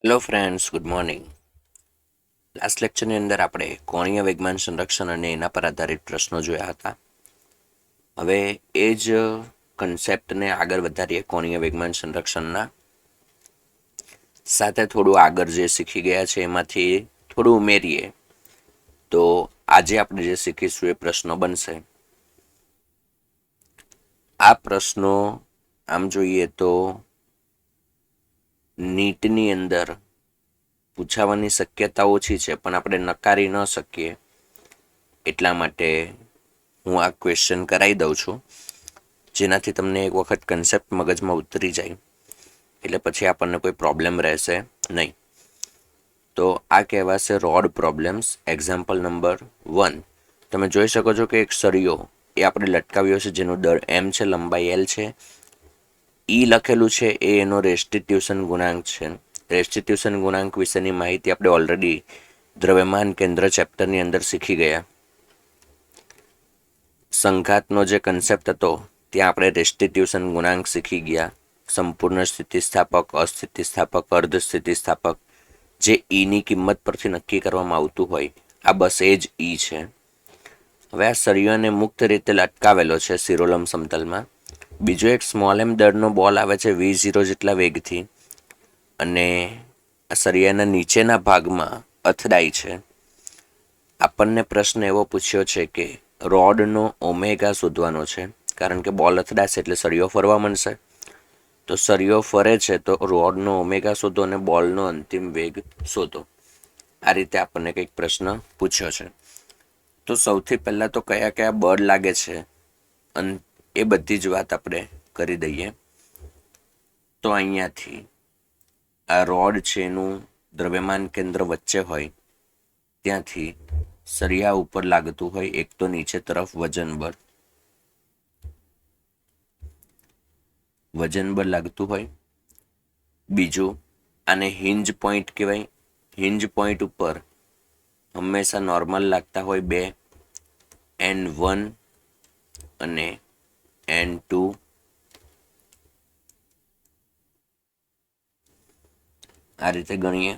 Hello friends, good morning. Last લેક્ચરની અંદર આપણે કોણીય વેગમાન સંરક્ષણ અને એના પર આધારિત પ્રશ્નો જોયા હતા. હવે એ જ કન્સેપ્ટને આગળ વધારીએ કોણીય વેગમાન સંરક્ષણના સાથે થોડું આગળ જે શીખી ગયા છે એમાંથી થોડું ઉમેરીએ તો આજે આપણે જે શીખીશું એ પ્રશ્નો બનશે. આ પ્રશ્નો આમ જોઈએ તો નીટની અંદર પૂછાવાની શક્યતા ઓછી છે, પણ આપણે નકારી ન શકીએ એટલા માટે હું આ ક્વેશ્ચન કરાવી દઉં છું, જેનાથી તમને એક વખત કન્સેપ્ટ મગજમાં ઉતરી જાય એટલે પછી આપણને કોઈ પ્રોબ્લેમ રહેશે નહીં. તો આ કહેવાશે રોડ પ્રોબ્લેમ્સ. Example number 1. તમે જોઈ શકો છો કે એક સળિયો એ આપણે લટકાવ્યો છે, જેનો દર m છે, લંબાઈ l છે. ઈ લખેલું છે એ એનો રેસ્ટિટ્યુશન ગુણાંક છે. રેસ્ટિટ્યુશન ગુણાંક વિશેની માહિતી આપણે ઓલરેડી દ્રવ્યમાન કેન્દ્ર ચેપ્ટરની અંદર શીખી ગયા. સંઘાતનો જે કન્સેપ્ટ હતો ત્યાં આપણે રેસ્ટિટ્યુશન ગુણાંક શીખી ગયા. સંપૂર્ણ સ્થિતિસ્થાપક, અસ્થિતિસ્થાપક, અર્ધ સ્થિતિસ્થાપક જે ઈની કિંમત પરથી નક્કી કરવામાં આવતું હોય, આ બસ એ જ ઈ છે. હવે આ સળિયોને મુક્ત રીતે લટકાવેલો છે શિરોલંબ સમતલમાં. બીજો એક સ્મોલ એમ દળનો બોલ આવે છે v0 જેટલા વેગથી અને આ સળિયાના નીચેના ભાગમાં અથડાય છે. આપણને પ્રશ્ન એવો પૂછ્યો છે કે રોડનો ઓમેગા શોધવાનો છે, કારણ કે બોલ અથડાશે એટલે સળિયો ફરવા માંડશે. તો સળિયો ફરે છે તો રોડનો ઓમેગા શોધો અને બોલનો અંતિમ વેગ શોધો. આ રીતે આપણને કંઈક પ્રશ્ન પૂછ્યો છે. તો સૌથી પહેલાં તો કયા કયા બળ લાગે છે એ બધી જ વાત આપણે કરી દઈએ. તો અહીંયાથી આ રોડ છે એનું દ્રવ્યમાન કેન્દ્ર વચ્ચે હોય, ત્યાંથી સળિયા ઉપર લાગતું હોય એક તો નીચે તરફ વજન બળ લાગતું હોય. બીજું આને હિંજ પોઈન્ટ કહેવાય. હિંજ પોઈન્ટ ઉપર હંમેશા નોર્મલ લાગતા હોય બે, N1 અને N2. આ રીતે ગણીએ.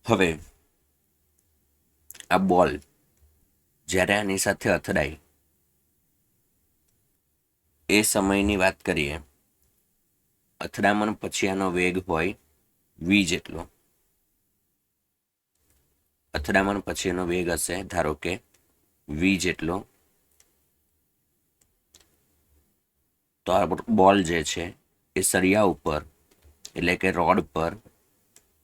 હવે આ બોલ જ્યારે આની સાથે અથડાય એ સમયની વાત કરીએ. અથડામણ પછી આનો વેગ હોય v જેટલો. અથડામણ પછી એનો વેગ હશે ધારો કે v જેટલો. તો આ બોલ જે છે એ સળિયા ઉપર એટલે કે રોડ પર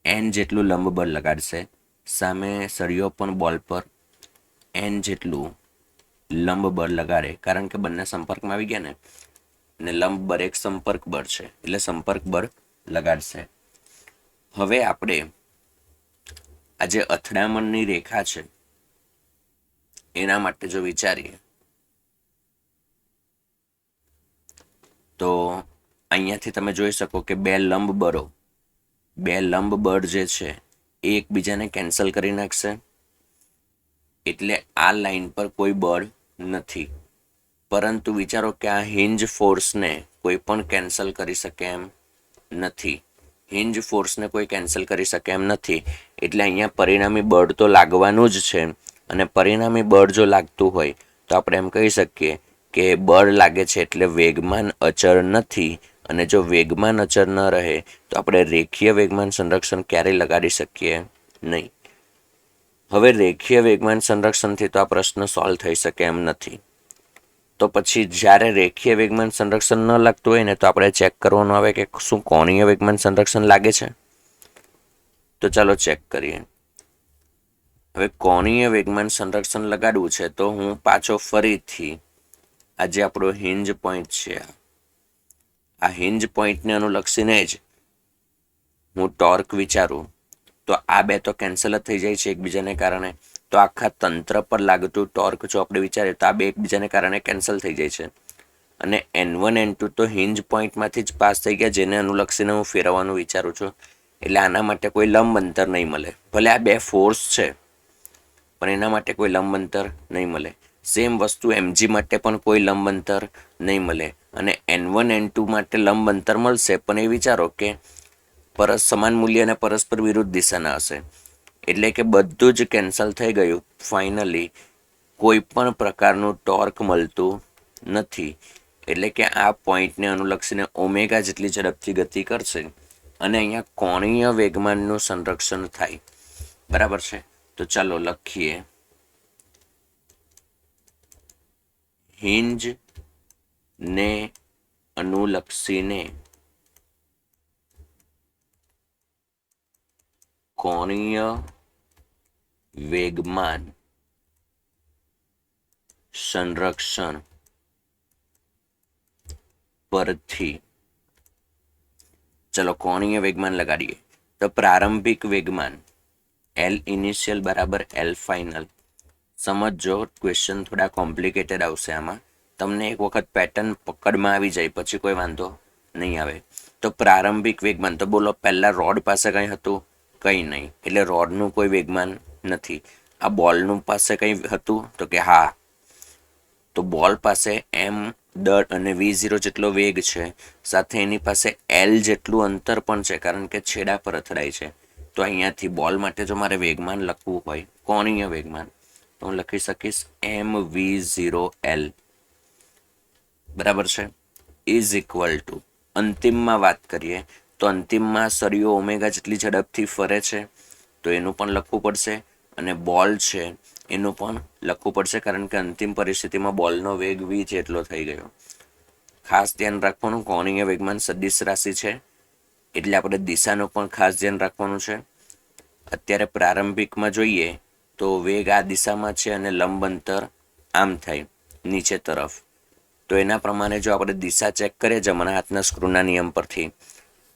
n જેટલું લંબ બળ લગાડશે. સામે સળિયો પણ બોલ પર n જેટલું લંબ બળ લગાડે, કારણ કે બંને સંપર્કમાં આવી ગયા ને, અને લંબ બળ એક સંપર્ક બળ છે એટલે સંપર્ક બળ લગાડશે. હવે આપણે આ જે અથડામણની રેખા છે એના માટે જો વિચારીએ તો અહીંયાથી તમે જોઈ શકો કે બે લંબ બળ જે છે એ એકબીજાને કેન્સલ કરી નાખશે, એટલે આ લાઈન પર કોઈ બળ નથી. પરંતુ વિચારો કે આ હિંજ ફોર્સને કોઈ પણ કેન્સલ કરી શકે એમ નથી. હિંજ ફોર્સને કોઈ કેન્સલ કરી શકે એમ નથી એટલે અહીંયા પરિણામી બળ તો લાગવાનું જ છે. અને પરિણામી બળ જો લાગતું હોય તો આપણે એમ કહી શકીએ કે બળ લાગે છે એટલે વેગમાન અચળ નથી. અને જો વેગમાન અચળ ન રહે તો આપણે રેખીય વેગમાન સંરક્ષણ ક્યારેય લગાડી શકીએ નહીં. હવે રેખીય વેગમાન સંરક્ષણથી તો આ પ્રશ્ન સોલ્વ થઈ શકે એમ નથી. તો પછી જ્યારે રેખીય વેગમાન સંરક્ષણ ન લાગતું હોય ને તો આપણે ચેક કરવાનું આવે કે શું કોણીય વેગમાન સંરક્ષણ લાગે છે. તો ચાલો ચેક કરીએ. હવે કોણીય વેગમાન સંરક્ષણ લગાડવું છે તો હું પાછો ફરીથી આ જે આપણો હિંજ પોઈન્ટ છે, આ હિંજ પોઈન્ટને અનુલક્ષીને જ હું ટોર્ક વિચારું તો આ બે તો કેન્સલ જ થઈ જાય છે એકબીજાને કારણે. તો આખા તંત્ર પર લાગતું ટોર્ક જો આપણે વિચારીએ તો આ બે એકબીજાને કારણે કેન્સલ થઈ જાય છે. અને N1 N2 તો હિંજ પોઈન્ટમાંથી જ પાસ થઈ ગયા, જેને અનુલક્ષીને હું ફેરવવાનું વિચારું છું. એટલે આના માટે કોઈ લંબ અંતર નહીં મળે. ભલે આ બે ફોર્સ છે પણ એના માટે કોઈ લંબ અંતર નહીં મળે. સેમ વસ્તુ mg માટે પણ કોઈ લંબ અંતર નહીં મળે. અને N1 N2 માટે લંબ અંતર મળશે, પણ એ વિચારો કે સમાન મૂલ્ય અને પરસ્પર વિરુદ્ધ દિશાના હશે. એટલે કે બધું જ કેન્સલ થઈ ગયું. ફાઇનલી કોઈ પણ પ્રકારનું ટોર્ક મળતું નથી. એટલે કે આ પોઈન્ટને અનુલક્ષીને ઓમેગા જેટલી ઝડપથી ગતિ કરશે અને અહીંયા કોણીય વેગમાનનું સંરક્ષણ થાય. બરાબર છે. તો ચાલો લખીએ, હિન્જ ને અનુલક્ષીને કોણીય વેગમાન સંરક્ષણ પરથી ચલો કોણીય વેગમાન લગાડીએ. તો પ્રારંભિક વેગમાન એલ ઇનિશિયલ બરાબર એલ ફાઇનલ. સમજો, ક્વેશ્ચન થોડા કોમ્પ્લિકેટેડ આવશે આમાં. તમને એક વખત પેટર્ન પકડમાં આવી જાય પછી કોઈ વાંધો નહીં આવે. તો પ્રારંભિક વેગમાન તો બોલો, પહેલા રોડ પાસે કંઈ હતું? કંઈ નહીં, એટલે રોડનું કોઈ વેગમાન નથી. આ બોલનું પાસે કંઈ હતું? તો કે હા. તો બોલ પાસે એમ દળ અને V0 જેટલો વેગ છે, સાથે એની પાસે એલ જેટલું અંતર પણ છે, કારણ કે છેડા પર અથડાય છે. તો અહીંયાથી બોલ માટે જો મારે વેગમાન લખવું હોય, કોણીય વેગમાન, તો હું લખી શકીશ mv0l. બરાબર છે. ઇઝ ઇક્વલ ટુ, અંતિમમાં વાત કરીએ તો અંતિમમાં સળિયો ઓમેગા જેટલી ઝડપથી ફરે છે, તો એનું પણ લખવું પડશે. અને બોલ છે એનું પણ લખવું પડશે, કારણ કે અંતિમ પરિસ્થિતિમાં બોલનો વેગ v જેટલો થઈ ગયો. ખાસ ધ્યાન રાખવાનું, કોણીય વેગમાન સદિશ રાશિ છે, એટલે આપણે દિશાનું પણ ખાસ ધ્યાન રાખવાનું છે. અત્યારે પ્રારંભિકમાં જોઈએ તો વેગ આ દિશામાં છે અને લંબ અંતર આમ થાય નીચે તરફ. તો એના પ્રમાણે જો આપણે દિશા ચેક કરીએ જમણા હાથના સ્ક્રૂના નિયમ પરથી,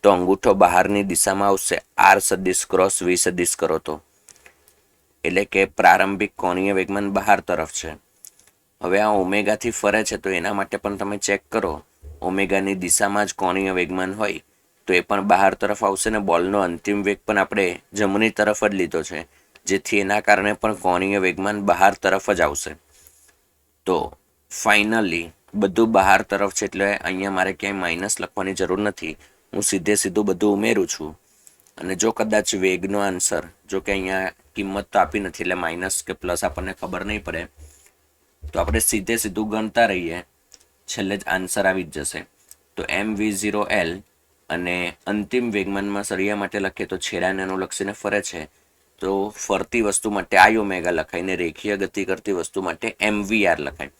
તો અંગૂઠો બહારની દિશામાં આવશે. આર સદિશ ક્રોસ વી સદિશ કરો તો, એટલે કે પ્રારંભિક કોણીય વેગમાન બહાર તરફ છે. હવે આ ઓમેગાથી ફરે છે, તો એના માટે પણ તમે ચેક કરો, ઓમેગાની દિશામાં જ કોણીય વેગમાન હોય તો એ પણ બહાર તરફ આવશે ને બોલનો અંતિમ વેગ પણ આપણે જમણી તરફ જ લીધો છે, જેથી એના કારણે પણ કોણીય વેગમાન બહાર તરફ જ આવશે. તો ફાઇનલી બધું બહાર તરફ છે, એટલે અહીંયા મારે ક્યાંય માઇનસ લખવાની જરૂર નથી. હું સીધું બધું ઉમેરું છું. અને જો કદાચ વેગનો આન્સર, જો કે અહીંયા કિંમત તો આપી નથી એટલે માઇનસ કે પ્લસ આપણને ખબર નહીં પડે, તો આપણે સીધું ગણતા રહીએ, છેલ્લે જ આન્સર આવી જ જશે. તો mv0l અને અંતિમ વેગમાનમાં સળિયા માટે લખીએ તો છેડાને અનુલક્ષીને ફરે છે, તો ફરતી વસ્તુ માટે I ઓમેગા લખાય, ને રેખીય ગતિ કરતી વસ્તુ માટે mvr લખાય.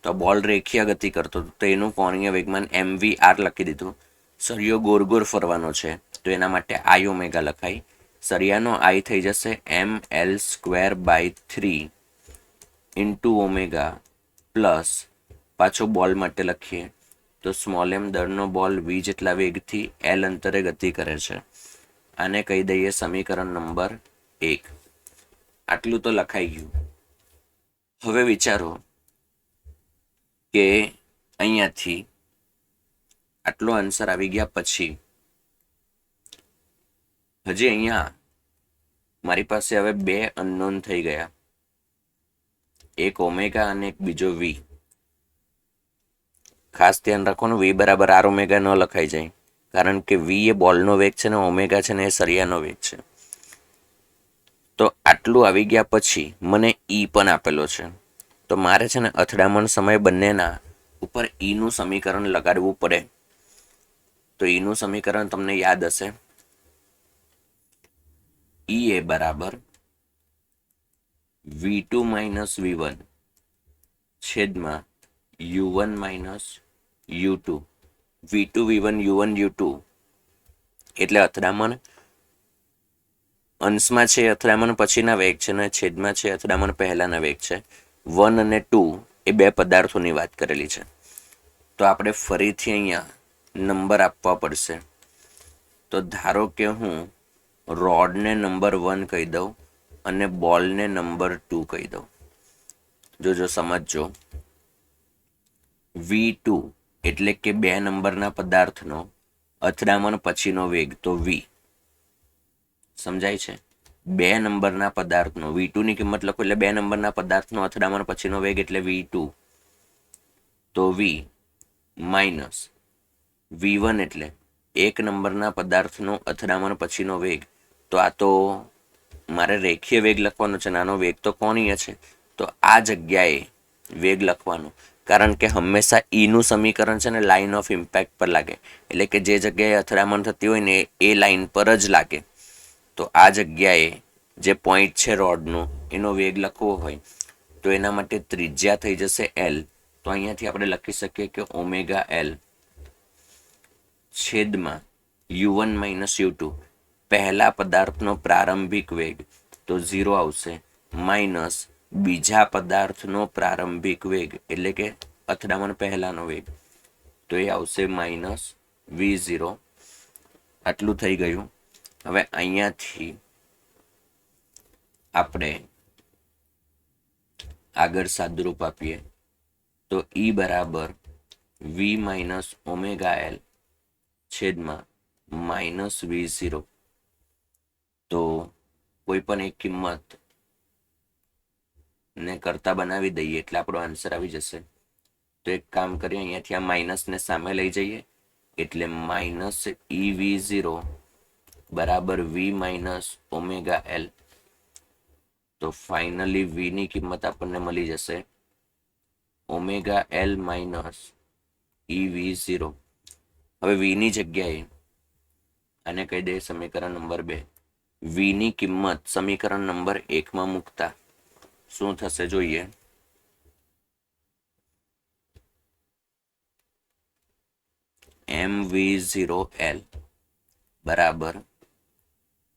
તો બોલ રેખીય ગતિ કરતો તો એનું કોણીય વેગમાન mvr લખી દીધું. સળિયો ગોળ ફરવાનો છે, તો એના માટે I ઓમેગા લખાય. સળિયાનો I થઈ જશે ml²/3 ઇન્ટુ ઓમેગા પ્લસ પાછો બોલ માટે લખીએ તો સ્મોલ m દળનો બોલ v જેટલા વેગથી l અંતરે ગતિ કરે છે. આને કહી દઈએ સમીકરણ નંબર 1. આટલું તો લખાઈ ગયું. હવે વિચારો કે અહીંયાથી આટલો આન્સર આવી ગયા પછી હજી અહીંયા મારી પાસે હવે બે અનનોન થઈ ગયા, એક ઓમેગા અને એક બીજો v. ખાસ ધ્યાન રાખવાનું, v બરાબર r ઓમેગા ન લખાઈ જાય, કારણ કે v એ બોલનો વેગ છે ને ઓમેગા છે ને એ સળિયાનો વેગ છે. તો આટલું આવી ગયા પછી મને e પણ આપેલો છે, તો મારે છે ને અથડામણ સમય બંનેના ઉપર e નું સમીકરણ લગાડવું પડે. તો e નું સમીકરણ તમને યાદ હશે, e એ બરાબર v2 માઇનસ v1 છેદમાં u1 minus u2. v2 v1 u1 u2 એટલે અથડામણ અંશમાં છે અથડામણ પછીના વેગ છે, ને છેદમાં છે અથડામણ પહેલાના વેગ છે. 1 અને 2 એ બે પદાર્થોની વાત કરેલી છે. તો આપણે ફરીથી અહીંયા નંબર આપવા પડશે. તો ધારો કે હું રોડને નંબર 1 કહી દઉં અને બોલને નંબર 2 કહી દઉં. જો સમજજો, v2 એટલે કે 2 નંબરના પદાર્થનો અથડામણ પછીનો વેગ, તો v. સમજાય છે? 2 નંબરના પદાર્થનો v2 ની કિંમત લખો એટલે 2 નંબરના પદાર્થનો અથડામણ પછીનો વેગ એટલે v2, તો v માઇનસ v1 એટલે એક નંબરના પદાર્થનો અથડામણ પછીનો વેગ, તો આ તો મારે રેખીય વેગ લખવાનો છે, નાનો વેગ તો કોણીય છે, તો આ જગ્યાએ વેગ લખવાનો, કારણ કે હંમેશા ઈનું સમીકરણ છે ને લાઇન ઓફ ઇમ્પેક્ટ પર લાગે, એટલે કે જે જગ્યાએ અથડામણ થતી હોય ને એ લાઇન પર જ લાગે. તો આ જગ્યાએ જે પોઈન્ટ છે રોડનું એનો વેગ લખવો હોય તો એના માટે ત્રિજ્યા થઈ જશે એલ. તો અહીંયાથી આપણે લખી શકીએ કે ઓમેગા એલ છેદમાં u1 માઇનસ u2 પહેલા પદાર્થનો પ્રારંભિક વેગ તો 0 આવશે, માઇનસ બીજા પદાર્થનો પ્રારંભિક વેગ એટલે કે અથડામણ પહેલાનો વેગ, તો એ આવશે માઇનસ v0. આટલું થઈ ગયું. હવે અહીંયાથી આપણે આગળ સાદુરૂપ આપીએ તો E બરાબર v માઇનસ ઓમેગા એલ છેદમાં માઇનસ v0. તો કોઈ પણ એક કિંમત ને કરતા બનાવી દઈએ એટલે આપણો આન્સર આવી જશે. તો એક કામ કરીએ, અહીંયાથી આ માઇનસને સામે લઈ જઈએ એટલે માઇનસ EV0 બરાબર v માઇનસ ઓમેગા એલ. તો ફાઇનલી v ની કિંમત આપણને મળી જશે ઓમેગા એલ માઇનસ EV0. હવે v ની જગ્યાએ આને કહી દઈએ સમીકરણ નંબર 2. v ની કિંમત સમીકરણ નંબર 1 માં મૂકતા શું થશે જોઈએ. mv0l બરાબર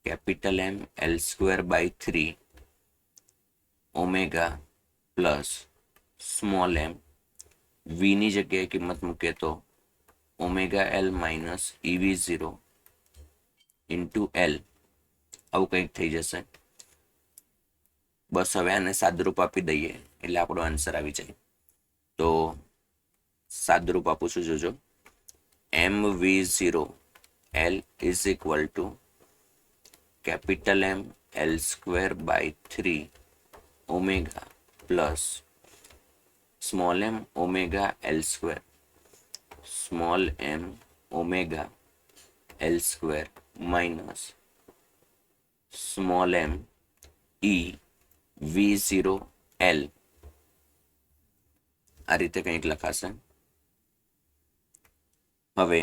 capital M L square by 3 omega plus small m. v ની જગ્યાએ કિંમત મૂકે તો omega L minus EV0 into L, આવું કંઈક થઈ જશે. બસ હવે આને સાદરૂપ આપી દઈએ એટલે આપણો આન્સર આવી જાય. તો સાદરૂપ આપું છું, જોજો. mv0l is equal to capital M L square by 3 omega plus small m omega L square, small m omega L square minus small m EV0l. આ રીતે કંઈક લખાશે. હવે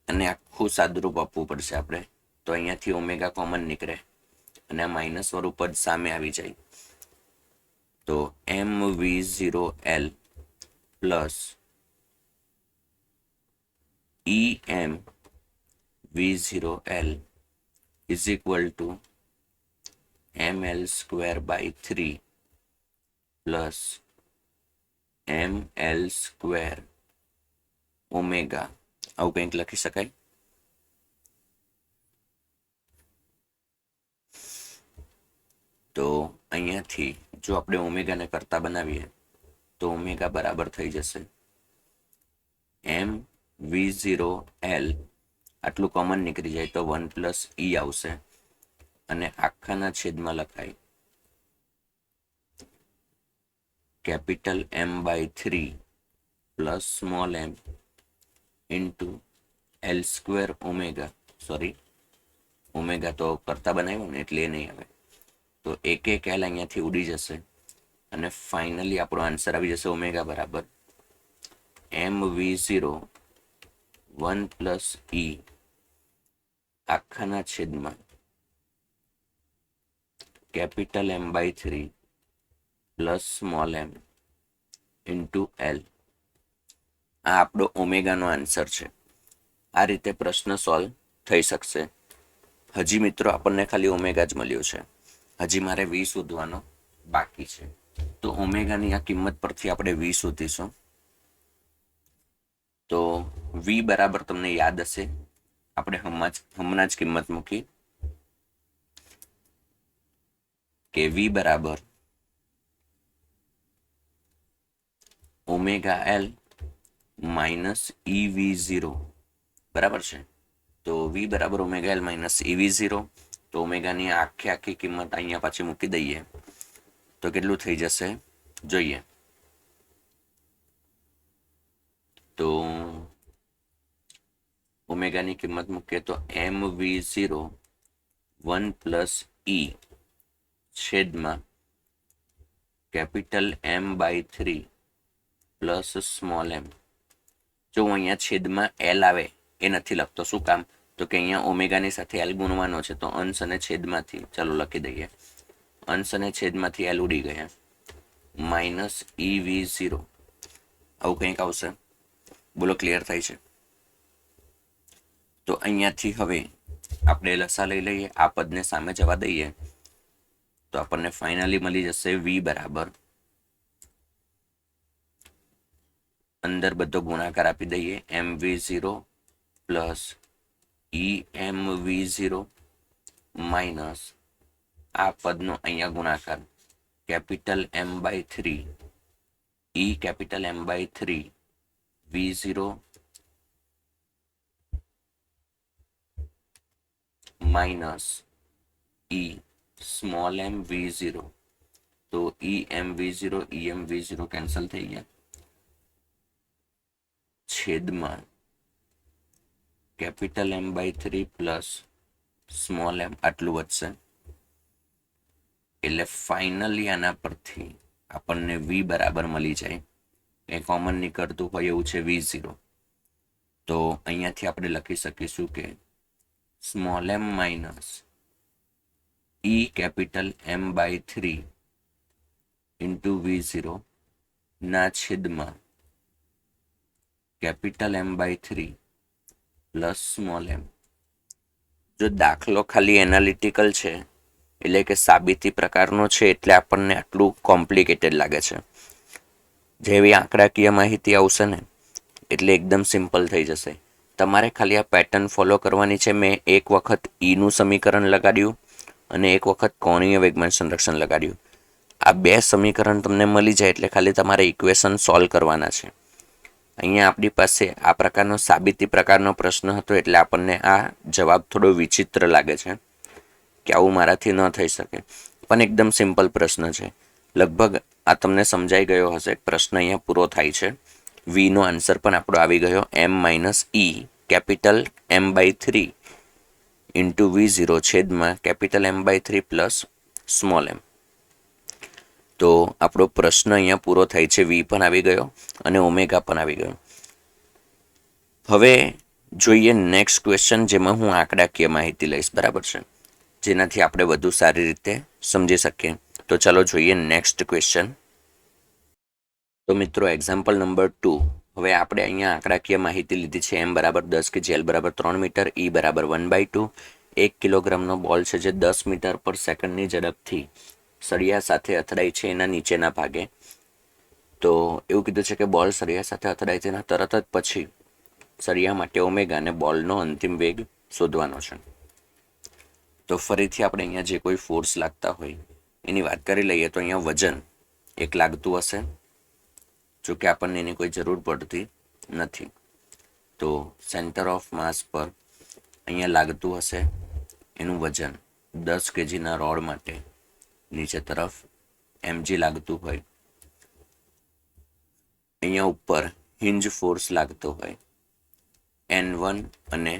અને આખું સાદુરૂપ આપવું પડશે આપણે. તો અહીંયાથી ઓમેગા કોમન નીકળે અને આ માઇનસ વાળું પદ સામે આવી જાય. તો mv0l plus EMV0l is equal to ml square by 3 plus ml square omega, આવું કંઈક લખી શકાય. તો અહીંયાથી જો આપણે ઓમેગાને કરતા બનાવીએ તો ઓમેગા બરાબર થઈ જશે mv0l, આટલું કોમન નીકળી જાય તો 1 પ્લસ E આવશે અને આખાના છેદમાં લખાય capital M by 3 plus small m into L square omega. Sorry, omega તો કરતા બનાવ્યું ને એટલે એ નહીં આવે. તો એક એલ અહીંયાથી ઉડી જશે અને ફાઇનલી આપણો આન્સર આવી જશે ઓમેગા બરાબર mv0 1 પ્લસ E આખાના છેદમાં capital M by 3 plus small m into L. આ આપણો ઓમેગાનો આન્સર છે. આ રીતે પ્રશ્ન સોલ્વ થઈ શકશે. હજી મિત્રો આપણને ખાલી ઓમેગા જ મળ્યો છે, હજી મારે v શોધવાનો બાકી છે. તો ઓમેગાની આ કિંમત પરથી આપણે v શોધીશું. તો v બરાબર તમને યાદ હશે, આપણે હમણાં જ કિંમત મૂકી કે v બરાબર ઓમેગા એલ માઇનસ EV0 બરાબર છે. તો v બરાબર ઓમેગા એલ માઇનસ EV0. તો ઓમેગાની આખી કિંમત અહીંયા પાછી મૂકી દઈએ તો કેટલું થઈ જશે જોઈએ. તો ઓમેગાની કિંમત મૂકીએ તો mv0 1 પ્લસ E છેદમાં capital M/3 plus small m. જો હું અહીંયા છેદમાં L આવે એ નથી લખતો. શું કામ? તો કે અહીંયા ઓમેગાની સાથે L ગુણવાનો છે, તો અંશ અને છેદમાંથી ચાલો લખી દઈએ. અંશ અને છેદમાંથી L ઉડી ગયા, માઇનસ EV0 આવું કંઈક આવશે. બોલો, ક્લિયર થાય છે? તો અહીંયાથી હવે આપણે લસા લઈ લઈએ, આ પદને સામે જવા દઈએ તો આપણને ફાઇનલી મળી જશે V બરાબર, અંદર બધો ગુણાકાર આપી દઈએ, mv0 પ્લસ EMV0 માઇનસ આ પદનો અહીંયા ગુણાકાર capital M/3 E capital M/3 V0 minus E small m V0. તો EMV0 EMV0 કેન્સલ થઈ ગયા, છેદમાં capital M/3 plus small m આટલું વધશે. એટલે ફાઇનલી આના પરથી આપણને V બરાબર મળી જાય. એ કોમન નીકળતું હોય એવું છે V0. તો અહીંયાથી આપણે લખી શકીશું કે small m minus E capital M/3 into V0 ના છેદમાં capital M/3 plus small m. જો દાખલો ખાલી એનાલિટિકલ છે, એટલે કે સાબિતી પ્રકારનો છે, એટલે આપણને આટલું કોમ્પ્લિકેટેડ લાગે છે. જેવી આંકડાકીય માહિતી આવશે ને એટલે એકદમ સિમ્પલ થઈ જશે. તમારે ખાલી આ પેટર્ન ફોલો કરવાની છે. મેં એક વખત ઈનું સમીકરણ લગાડ્યું અને એક વખત કોણીય વેગમાન સંરક્ષણ લગાડ્યું. આ બે સમીકરણ તમને મળી જાય એટલે ખાલી તમારે ઇક્વેશન સોલ્વ કરવાના છે. અહીંયા આપણી પાસે આ પ્રકારનો સાબિતી પ્રકારનો પ્રશ્ન હતો, એટલે આપણને આ જવાબ થોડો વિચિત્ર લાગે છે કે આવું મારાથી ન થઈ શકે, પણ એકદમ સિમ્પલ પ્રશ્ન છે. લગભગ આ તમને સમજાઈ ગયો હશે. પ્રશ્ન અહીંયા પૂરો થાય છે. વીનો આન્સર પણ આપણો આવી ગયો, M-E capital M/3 into V0 છેદમાં capital M/3 plus small m. તો આપણો પ્રશ્ન અહીંયા પૂરો થાય છે. V પણ આવી ગયો અને ઓમેગા પણ આવી ગયો. હવે જોઈએ નેક્સ્ટ ક્વેશ્ચન, જેમાં હું આંકડાકીય માહિતી લઈશ, બરાબર છે, જેનાથી આપણે વધુ સારી રીતે સમજી શકીએ. તો ચાલો જોઈએ નેક્સ્ટ ક્વેશ્ચન. તો મિત્રો, એક્ઝામ્પલ નંબર 2. હવે આપણે અહીંયા આંકડાકીય માહિતી લીધી છે. M બરાબર 10 કે L બરાબર 3 મીટર, E બરાબર 1/2. 1 કિલોગ્રામનો બોલ છે જે 10 મીટર પર સેકન્ડની ઝડપથી સળિયા સાથે અથડાય છે એના નીચેના ભાગે. તો એવું કીધું છે કે બોલ સળિયા સાથે અથડાય છે એના તરત જ પછી સળિયા માટે ઓમેગા અને બોલનો અંતિમ વેગ શોધવાનો છે. તો ફરીથી આપણે અહીંયા જે કોઈ ફોર્સ લાગતા હોય એની વાત કરી લઈએ. તો અહીંયા વજન એક લાગતું હશે, જો કે આપણને એની કોઈ જરૂર પડતી નથી. તો સેન્ટર ઓફ માસ પર અહીંયા લાગતું હશે એનું વજન 10 kgના રોડ માટે નીચે તરફ mg લાગતું હોય. અહીંયા ઉપર હિન્જ ફોર્સ લાગતો હોય N1 અને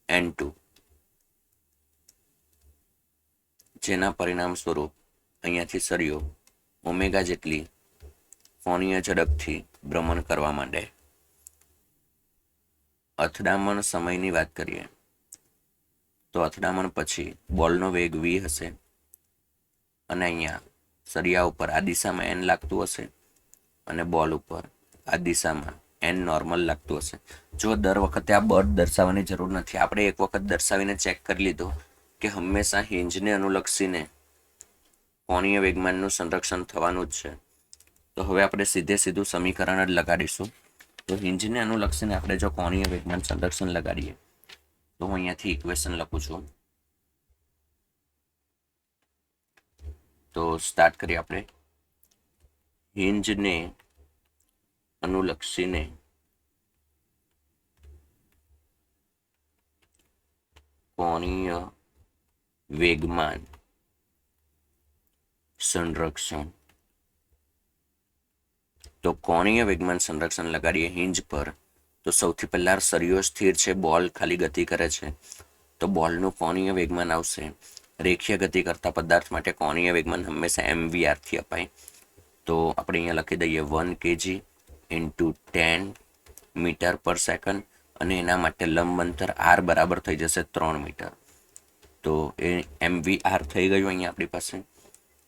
N2, જેના પરિણામ સ્વરૂપ અહીંયાથી સળિયો ઓમેગા જેટલી કોણીય ઝડપથી ભ્રમણ કરવા માંડે. અથડામણ સમયની વાત કરીએ તો અથડામણ પછી બોલનો વેગ v હશે અને અહીંયા સળિયા ઉપર આ દિશામાં n લાગતું હશે અને બોલ ઉપર આ દિશામાં n નોર્મલ લાગતું હશે. જો દર વખતે આ બળ દર્શાવવાની જરૂર નથી, આપણે એક વખત દર્શાવીને ચેક કરી લીધું કે હંમેશા હિંજને અનુલક્ષીને કોણીય વેગમાનનું સંરક્ષણ થવાનું જ છે. તો હવે આપણે સીધું સમીકરણ જ લગાડીશું. તો હિંજને અનુલક્ષીને આપણે જો કોણીય વેગમાન સંરક્ષણ લગાડીએ તો હું અહીંયાથી ઇક્વેશન લખું છું. તો સ્ટાર્ટ કરીએ આપણે. હિંજને અનુલક્ષીને કોણીય વેગમાન સંરક્ષણ. તો કોણીય વેગમાન સંરક્ષણ લગાડીએ હિંજ પર, તો સૌથી પહેલાં સળિયો સ્થિર છે, બોલ ખાલી ગતિ કરે છે, તો બોલનું કોણીય વેગમાન આવશે. રેખીય ગતિ કરતા પદાર્થ માટે કોણીય વેગમાન હંમેશા mvr અપાય. તો આપણે અહીંયા લખી દઈએ 1 kg ઇન્ટુ 10 મીટર પર સેકન્ડ, અને એના માટે લંબ અંતર r બરાબર થઈ જશે 3 મીટર. તો એ mvr થઈ ગયું અહીંયા આપણી પાસે.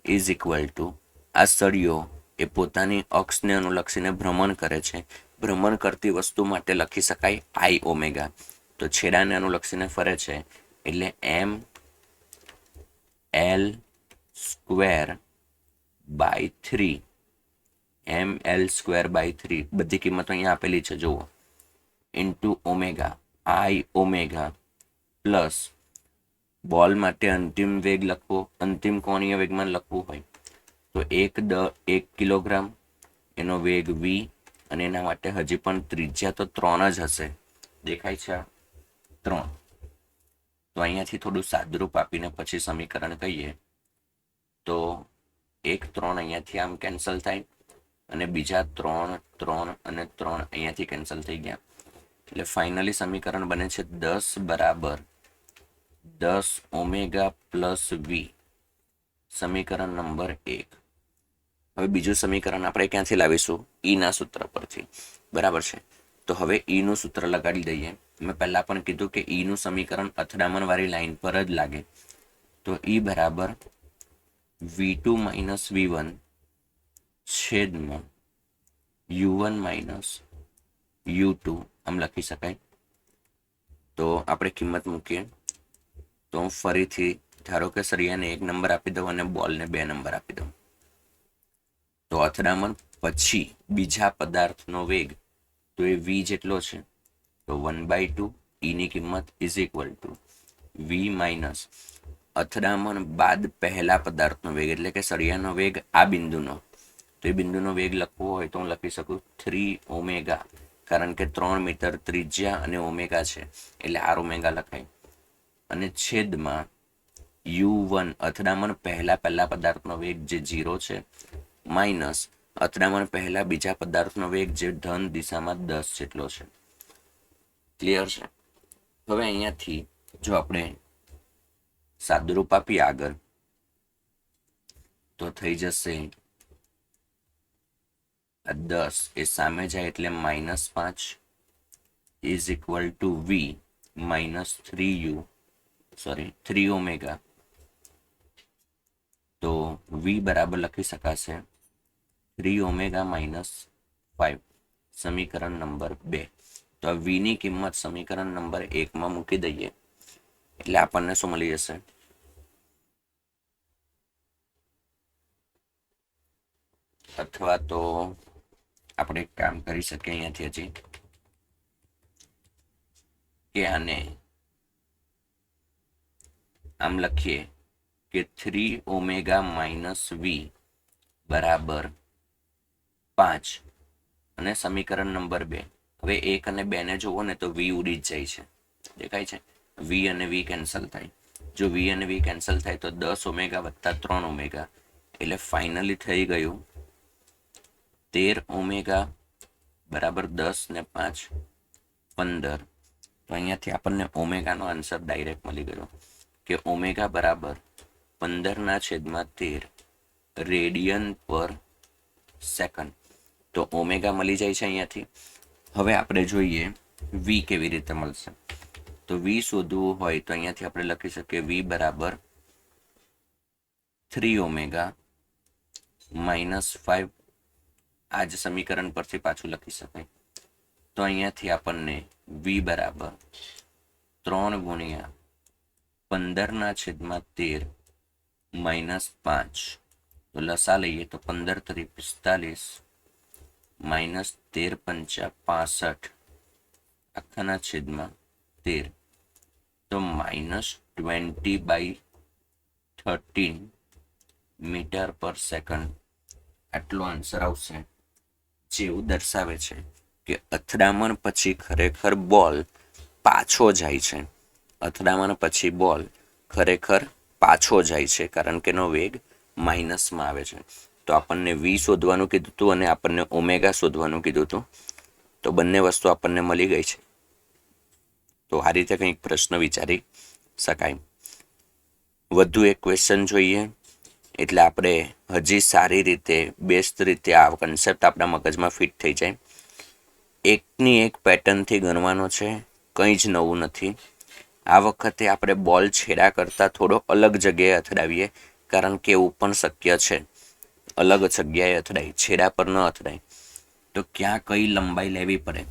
ઇઝ ઇક્વલ ટુ આ સળિયો એ પોતાની અક્ષને અનુલક્ષીને ભ્રમણ કરે છે. ભ્રમણ કરતી વસ્તુ માટે લખી શકાય આઈ ઓમેગા. તો છેડાને અનુલક્ષીને ફરે છે એટલે m l square by 3, ml square by 3 બધી કિંમતો અહીંયા આપેલી છે જુઓ, into omega I omega plus ball માટે અંતિમ વેગ લખવો, અંતિમ કોણીય વેગમાન લખવું હોય તો 1 કિલોગ્રામ એનો વેગ v, અને એના માટે હજી પણ ત્રિજ્યા તો 3 જ હશે, દેખાય છે 3. તો અહીંયાથી થોડું સાદરૂપ આપીને પછી સમીકરણ કહીએ તો 1 3 અહીંયાથી આમ કેન્સલ થાય, અને બીજા 3 3 અને 3 અહીંયાથી કેન્સલ થઈ ગયા. એટલે ફાઇનલી સમીકરણ બને છે 10 બરાબર 10 ઓમેગા પ્લસ v, સમીકરણ નંબર 1. હવે બીજું સમીકરણ આપણે ક્યાંથી લાવીશું? ઈના સૂત્ર પરથી, બરાબર છે. તો હવે ઈનું સૂત્ર લગાડી દઈએ. મેં પહેલાં પણ કીધું કે ઈનું સમીકરણ અથડામણવાળી લાઈન પર જ લાગે. તો ઈ બરાબર v2 માઇનસ v1 છેદમાં u1 માઇનસ u2 આમ લખી શકાય. તો આપણે કિંમત મૂકીએ તો હું ફરીથી ધારો કે સળિયાને 1 નંબર આપી દઉં અને બોલને 2 નંબર આપી દઉં. તો અથડામણ પછી બીજા પદાર્થનો વેગ તો એ v જેટલો છે, તો 1/2 ઈની કિંમત is equal two v minus અથડામણ બાદ પહેલા પદાર્થનો વેગ, એટલે કે સળિયાનો વેગ આ બિંદુનો, તો એ બિંદુનો વેગ લખવો હોય તો હું લખી શકું 3 ઓમેગા, કારણ કે 3 મીટર ત્રિજ્યા અને ઓમેગા છે એટલે r ઓમેગા લખાય, અને છેદમાં u1 અથડામણ પહેલા પદાર્થનો વેગ જે 0 છે, માઇનસ અથડામણ પહેલા બીજા પદાર્થનો વેગ જે ધન દિશામાં 10 જેટલો છે. ક્લિયર છે? હવે અહીંયાથી જો આપણે સાદુરૂપ આપીએ આગળ તો થઈ જશે 10 એ સામે જાય એટલે -5 is equal two v minus 3 omega. તો v બરાબર લખી શકાશે 3 ઓમેગા માઇનસ 5, સમીકરણ નંબર 2. તો આ v ની કિંમત સમીકરણ નંબર 1 માં મૂકી દઈએ એટલે આપણને શું મળી જશે? અથવા તો આપણે એક કામ કરી શકીએ અહીંયાથી હજી કે આને આમ લખીએ કે 3 ઓમેગા માઇનસ v બરાબર 5, અને સમીકરણ નંબર 2. હવે 1 અને 2 ને જુઓ ને તો v ઉડી જ જાય છે, દેખાય છે? v અને v કેન્સલ થાય. જો v અને v કેન્સલ થાય તો 10 ઓમેગા વત્તા 3 ઓમેગા એટલે ફાઇનલી થઈ ગયું 13 ઓમેગા બરાબર 10 ને 5 15. તો અહીંયાથી આપણને ઓમેગાનો આન્સર ડાયરેક્ટ મળી ગયો કે ઓમેગા બરાબર 15/13 રેડિયન પર સેકન્ડ. તો ઓમેગા મળી જાય છે અહીંયાથી. હવે આપણે જોઈએ v કેવી રીતે મળશે. તો v શોધવું હોય તો અહીંયાથી આપણે લખી શકીએ v બરાબર 3 ઓમેગા માઇનસ 5, આ જ સમીકરણ પરથી પાછું લખી શકાય. તો અહીંયાથી આપણને v બરાબર 3 ગુણ્યા 15/13 માઇનસ 5, તો લસા લઈએ તો 15 × 45 માઇનસ 13 × 5 65 આખાના છેદમાં 13, તો -20/13 મીટર પર સેકન્ડ આટલો આન્સર આવશે, જેવું દર્શાવે છે કે અથડામણ પછી ખરેખર બોલ પાછો જાય છે. અથડામણ પછી બોલ ખરેખર પાછો જાય છે કારણ કે એનો વેગ માઇનસમાં આવે છે. તો આપણને v શોધવાનું કીધું હતું અને આપણને ઓમેગા શોધવાનું કીધું હતું. તો તો બંને વસ્તુ આપણને મળી ગઈ છે. તો આ રીતે કંઈક પ્રશ્ન વિચારી શકાય. વધુ એક ક્વેશ્ચન જોઈએ એટલે આપણે હજી સારી રીતે બેસ્ટ રીતે આ કન્સેપ્ટ આપણા મગજમાં ફિટ થઈ જાય. એકની એક પેટર્નથી ગણવાનો છે, કંઈ જ નવું નથી. આ વખતે આપણે બોલ છેડા કરતાં થોડો અલગ જગ્યાએ અથડાવીએ, કારણ કે એવું પણ શક્ય છે અલગ જગ્યાએ અથડાય, છેડા પર ન અથડાય. તો ક્યાં કઈ લંબાઈ લેવી પડે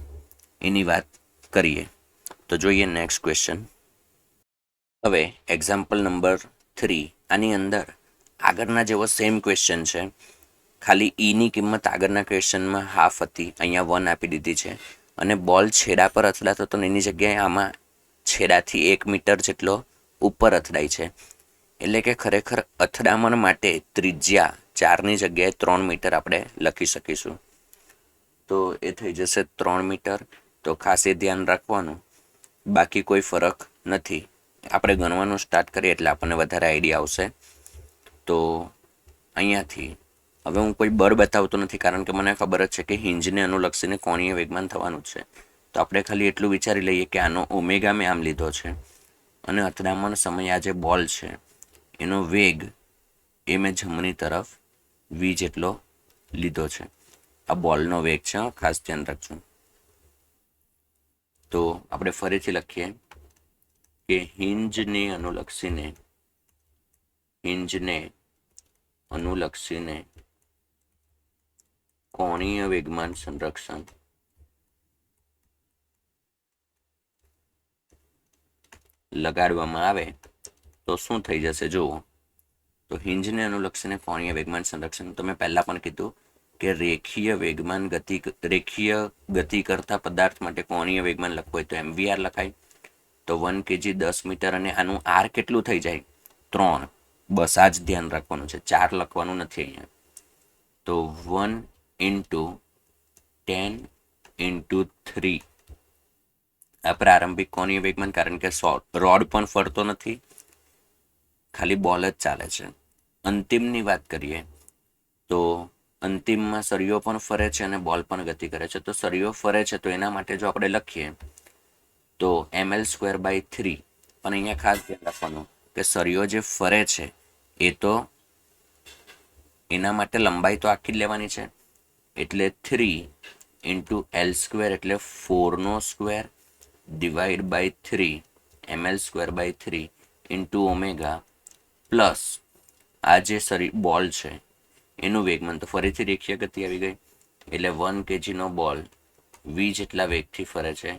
એની વાત કરીએ. તો જોઈએ નેક્સ્ટ ક્વેશ્ચન. હવે એક્ઝામ્પલ નંબર 3, આની અંદર આગળના જેવો સેમ ક્વેશ્ચન છે, ખાલી ઈની કિંમત આગળના ક્વેશ્ચનમાં હાફ હતી, અહીંયા 1 આપી દીધી છે. અને બોલ છેડા પર અથડાતો તો એની જગ્યાએ આમાં છેડાથી 1 મીટર જેટલો ઉપર અથડાય છે. એટલે કે ખરેખર અથડામણ માટે ત્રિજ્યા 4ની જગ્યાએ 3 મીટર આપણે લખી શકીશું. તો એ થઈ જશે 3 મીટર. તો ખાસ એ ધ્યાન રાખવાનું, બાકી કોઈ ફરક નથી. આપણે ગણવાનું સ્ટાર્ટ કરીએ એટલે આપણને વધારે આઈડિયા આવશે. તો અહીંયાથી હવે હું કોઈ બળ બતાવતો નથી, કારણ કે મને ખબર જ છે કે હિંજને અનુલક્ષીને કોણીય વેગમાન થવાનું જ છે. તો આપણે ખાલી એટલું વિચારી લઈએ કે આનો ઓમેગા મેં આમ લીધો છે, અને અથડામણ સમયે આ જે બોલ છે એનો વેગ એ મેં જમણી તરફ વી જેટલો લીધો છે. આ બોલનો વેગ છે, ખાસ ધ્યાન રાખજો. તો આપણે ફરીથી લખીએ કે હિંજને અનુલક્ષીને કોણીય વેગમાન સંરક્ષણ લગાડવામાં આવે તો શું થઈ જશે જુઓ. તો હિંજને અનુલક્ષીને કોણીય વેગમાન સંરક્ષણ, તો મેં પહેલા પણ કીધું કે રેખીય ગતિ કરતા પદાર્થ માટે કોણીય વેગમાન લખવું હોય તો MVR લખાય. તો 1 kg 10 મીટર, અને આનું આર કેટલું થઈ જાય 3. બસ આ જ ધ્યાન રાખવાનું છે, 4 લખવાનું નથી અહીંયા. તો 1 × 10 × 3 આ પ્રારંભિક કોણીય વેગમાન, કારણ કે રોડ પણ ફરતો નથી, ખાલી બોલ જ ચાલે છે. અંતિમની વાત કરીએ તો અંતિમમાં સળિયો પણ ફરે છે અને બોલ પણ ગતિ કરે છે. તો સળિયો ફરે છે તો એના માટે જો આપણે લખીએ તો ml²/3. પણ અહીંયા ખાસ ધ્યાન રાખવાનું કે સળિયો જે ફરે છે એ તો એના માટે લંબાઈ તો આખી જ લેવાની છે, એટલે 3 × L² એટલે 4² / 3 ml²/3 × ઓમેગા પ્લસ આ જે બોલ છે એનું વેગમાન. તો ફરીથી રેખીય ગતિ આવી ગઈ, એટલે 1 kgનો બોલ વી જેટલા વેગથી ફરે છે,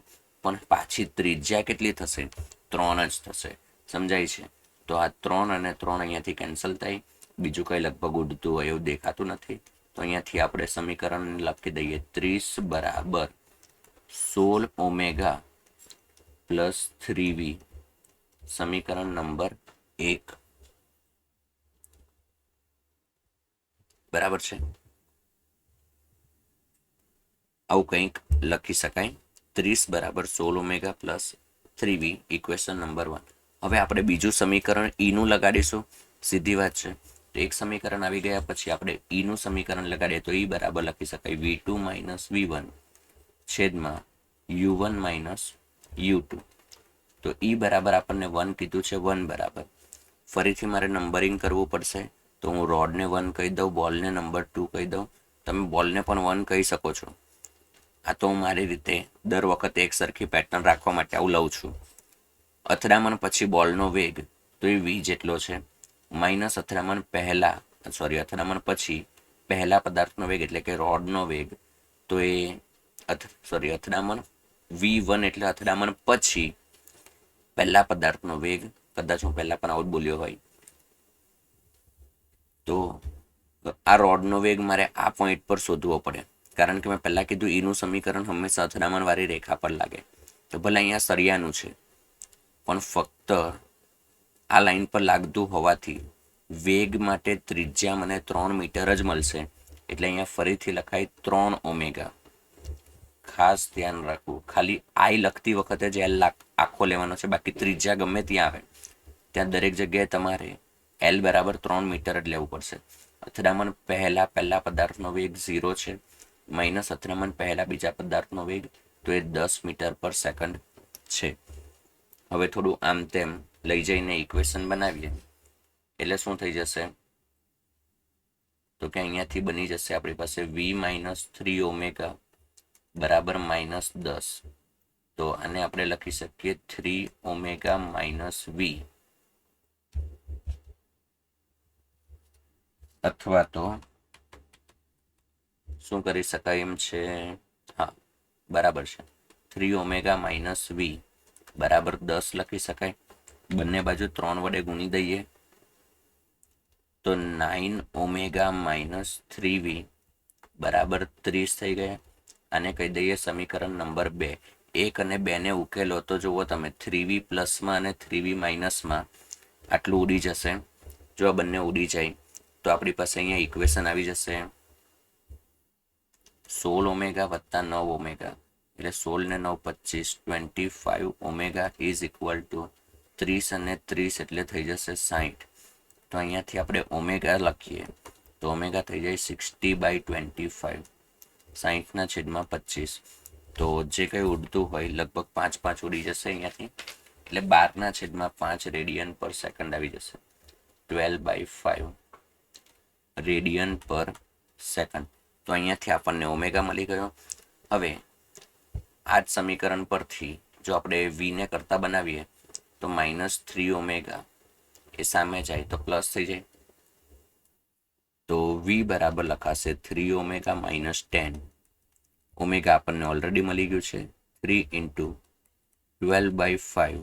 પણ પાછી ત્રિજ્યા કેટલી થશે 3 જ થશે. સમજાય છે? તો આ 3 અને 3 અહીંયાથી કેન્સલ થાય, બીજું કંઈ લગભગ ઉડતું હોય એવું દેખાતું નથી. તો અહીંયાથી આપણે સમીકરણ લખી દઈએ 30 = 16 ઓમેગા પ્લસ 3v, સમીકરણ નંબર 1. બરાબર છે? આવું કંઈક લખી શકાય. 30 = 16 omega plus 3v, equation number 1. હવે આપણે બીજું સમીકરણ ઈનું લગાડીશું, સીધી વાત છે. તો એક સમીકરણ આવી ગયા પછી આપણે ઈનું સમીકરણ લગાડીએ તો ઈ બરાબર લખી શકાય v2 - v1 છેદમાં u1 - u2. તો ઈ બરાબર આપણને 1 કીધું છે, 1 બરાબર. ફરીથી મારે નંબરિંગ કરવું પડશે, તો હું રોડને 1 કહી દઉં, બોલને નંબર 2 કહી દઉં. તમે બોલને પણ 1 કહી શકો છો. આ તો હું મારી રીતે દર વખતે એક સરખી પેટર્ન રાખવા માટે આવું લઉં છું. અથડામણ પછી બોલનો વેગ તો એ v જેટલો છે, માઇનસ અથડામણ પછી પહેલા પદાર્થનો વેગ એટલે કે રોડનો વેગ, તો એ અથડામણ v1 એટલે અથડામણ પછી પહેલા પદાર્થનો વેગ. કદાચ હું પહેલા પણ આઉટ બોલ્યો હોય. તો આ રોડનો વેગ મારે આ પોઈન્ટ પર શોધવો પડે, કારણ કે મેં પહેલા કીધું ઈનું સમીકરણ હંમેશા અથડામણ વાળી રેખા પર લાગે. તો ભલે અહીંયા સળિયાનું છે, પણ ફક્ત આ લાઈન પર લાગતું હોવાથી વેગ માટે ત્રિજ્યા મને 3 મીટર જ મળશે. એટલે અહીંયા ફરીથી લખાય 3 ઓમેગા. ખાસ ધ્યાન રાખવું, ખાલી આઈ લખતી વખતે જ એલ આખો લેવાનો છે, બાકી ત્રિજ્યા ગમે ત્યાં આવે ત્યાં દરેક જગ્યાએ તમારે L = 3 મીટર જ લેવું પડશે. અથડામણ પહેલા પદાર્થનો વેગ 0 છે, માઇનસ અથડામણ પહેલા બીજા પદાર્થનો વેગ તો એ 10 મીટર પર સેકન્ડ છે. હવે થોડું આમ તેમ લઈ જઈને ઇક્વેશન બનાવીએ એટલે શું થઈ જશે તો કે અહીંયાથી બની જશે આપણી પાસે વી માઇનસ 3 ઓમેગા બરાબર -10. તો આને આપણે લખી શકીએ 3 ઓમેગા માઇનસ વી, અથવા તો શું કરી શકાય એમ છે, હા બરાબર છે, 3 ઓમેગા માઇનસ વી બરાબર 10 લખી શકાય. બંને બાજુ 3 વડે ગુણી દઈએ તો 9 ઓમેગા માઇનસ 3v બરાબર 30 થઈ ગયા. આને કહી દઈએ સમીકરણ નંબર 2. 1 અને 2 ને ઉકેલો તો જુઓ તમે 3v પ્લસમાં અને 3v માઇનસમાં આટલું ઉડી જશે. જો આ બંને ઉડી જાય તો આપણી પાસે અહીંયા ઇક્વેશન આવી જશે 16 ઓમેગા વત્તા 9 ઓમેગા એટલે 16 ને 9 25, 25 ઓમેગા ઇઝ ઇક્વલ ટુ 30 અને 30 એટલે થઈ જશે 60. તો અહીંયાથી આપણે ઓમેગા લખીએ તો ઓમેગા થઈ જાય 60/25, 60/25. તો જે કંઈ ઉડતું હોય લગભગ 5 ઉડી જશે અહીંયાથી, એટલે 12/5 રેડિયન પર સેકન્ડ આવી જશે. 12/5 રેડિયન પર સેકન્ડ. તો અહીંયાથી આપણને ઓમેગા મળી ગયો. હવે આ જ સમીકરણ પરથી જો આપણે વીને કરતા બનાવીએ તો -3 ઓમેગા એ સામે જાય તો પ્લસ થઈ જાય. તો વી બરાબર લખાશે 3 ઓમેગા -10. ઓમેગા આપણને ઓલરેડી મળી ગયું છે 3 × 12/5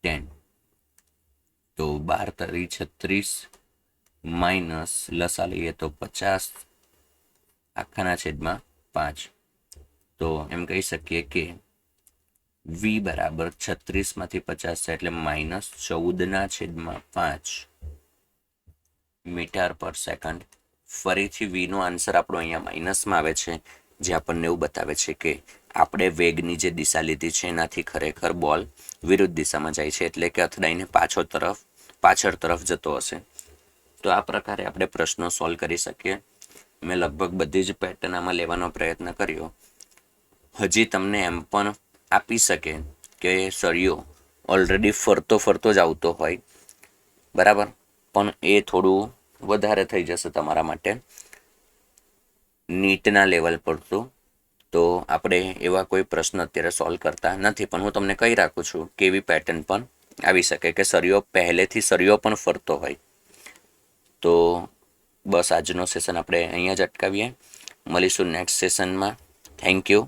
-10. તો 12 × 36 માઇનસ લસા લઈએ તો 50 આખાના છેદમાં 5. તો એમ કહી શકીએ કે વી બરાબર 36માંથી 50 છે એટલે -14/5 મીટર પર સેકન્ડ. ફરીથી વીનો આન્સર આપણો અહીંયા માઇનસમાં આવે છે, જે આપણને એવું બતાવે છે કે આપણે વેગની જે દિશા લીધી છે એનાથી ખરેખર બોલ વિરુદ્ધ દિશામાં જાય છે, એટલે કે અથડાઈને પાછળ તરફ જતો હશે. તો આ પ્રકારે આપણે પ્રશ્નો સોલ્વ કરી શકીએ. મેં લગભગ બધી જ પેટર્ન આમાં લેવાનો પ્રયત્ન કર્યો. હજી તમને એમ પણ આપી શકે કે સળિયો ઓલરેડી ફરતો જ આવતો હોય, બરાબર, પણ એ થોડું વધારે થઈ જશે તમારા માટે નીટના લેવલ પરતું. તો આપણે એવા કોઈ પ્રશ્ન અત્યારે સોલ્વ કરતા નથી, પણ હું તમને કહી રાખું છું કે એવી પેટર્ન પણ આવી શકે કે પહેલેથી સળિયો પણ ફરતો હોય. તો બસ આજનો સેશન આપણે અહીંયા જ અટકાવીએ. મળીશું નેક્સ્ટ સેશનમાં. Thank you.